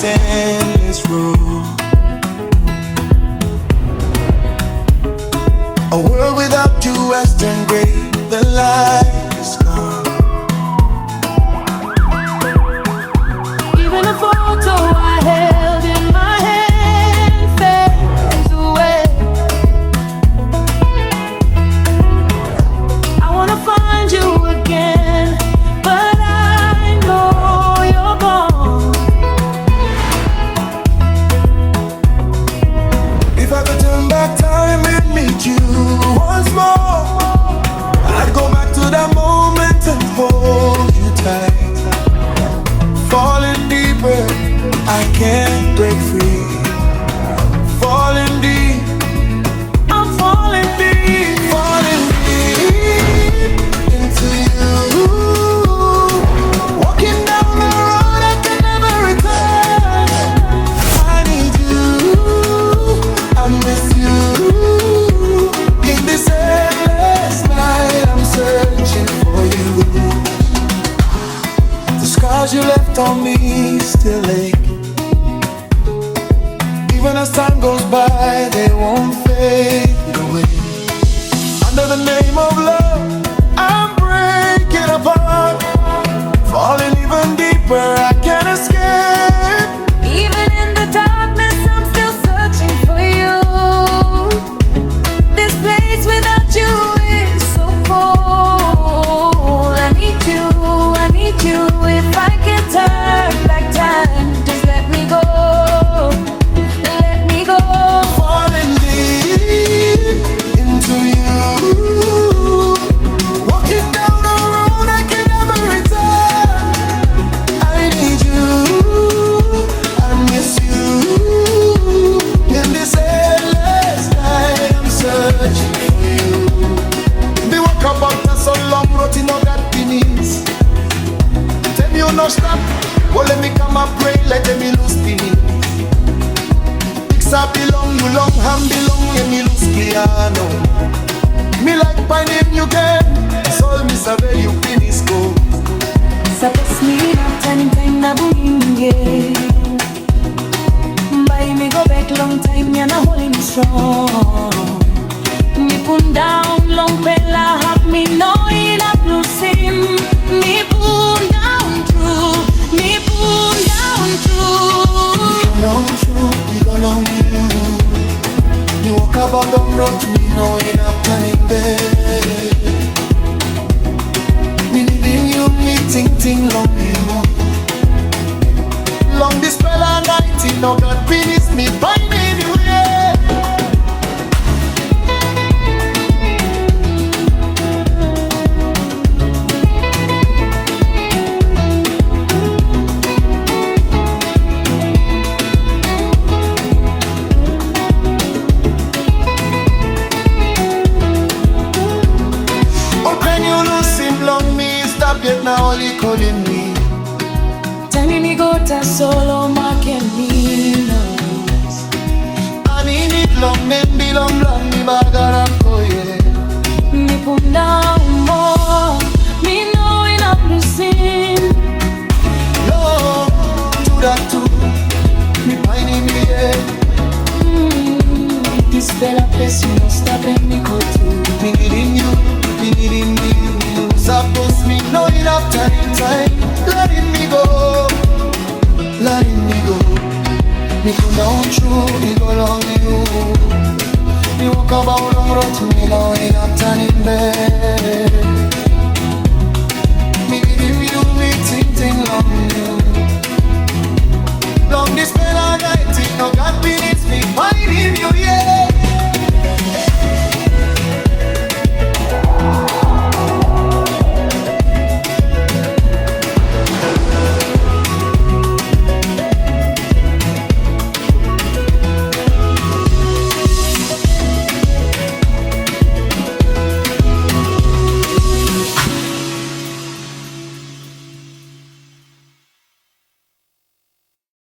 endless road. A world without you has turned gray, the light is gone. Even a photo I held in my hand fades away. I wanna find you again, but I know you're gone. If I could turn back time and meet you once more, I'd go back to that moment and hold you tight. Falling deeper, I can't break free. Falling deep, I'm falling deep. Falling deep into you. Walking down the road I can never return. I need you, I miss you. In this endless night I'm searching for you. The scars you left on me still ache. Even as time goes by, they won't fade away. Under the name of love, I'm breaking apart. Falling even deeper, I can't escape. Even in the darkness, I'm still searching for you. This place without you is so cold. I need you, I need you. If I can turn back time, just let me go. Let me go. Falling deep into you. Walking down the road I can never return. I need you, I miss you. In this endless night I'm searching for you. The walk about us so long, rotting out that penis. Tell me you no stop, oh let me come and pray, let me lose penis. I belong, you long hand belong, yeah, me lose piano. Me like my name you can, soul me sabe you finish go. Sapos me up, time na bunge. Buy me go back long time, ya na holding me strong. Me put down long bella, have me knowing I'm losing. Me put down true, me put down true. Long true, we go long you. You walk about the road to me knowing I'm turning bed. Me needing you, me ting long you. Long this fella night, you know God finish me by me anyway. Yet now only calling me. Tani mi gota solo ma que minos. I need it long, men belong long, me bagara koye. Me punda more, me knowing I'm losing. No, do that too. Me pining me yeah. This fella place you no stop and me go to. Me needing you, me needing you. Suppose me knowing after time, letting me go, letting me go. Me go down through, me go long you. Me walk about long road to me knowing after in bed.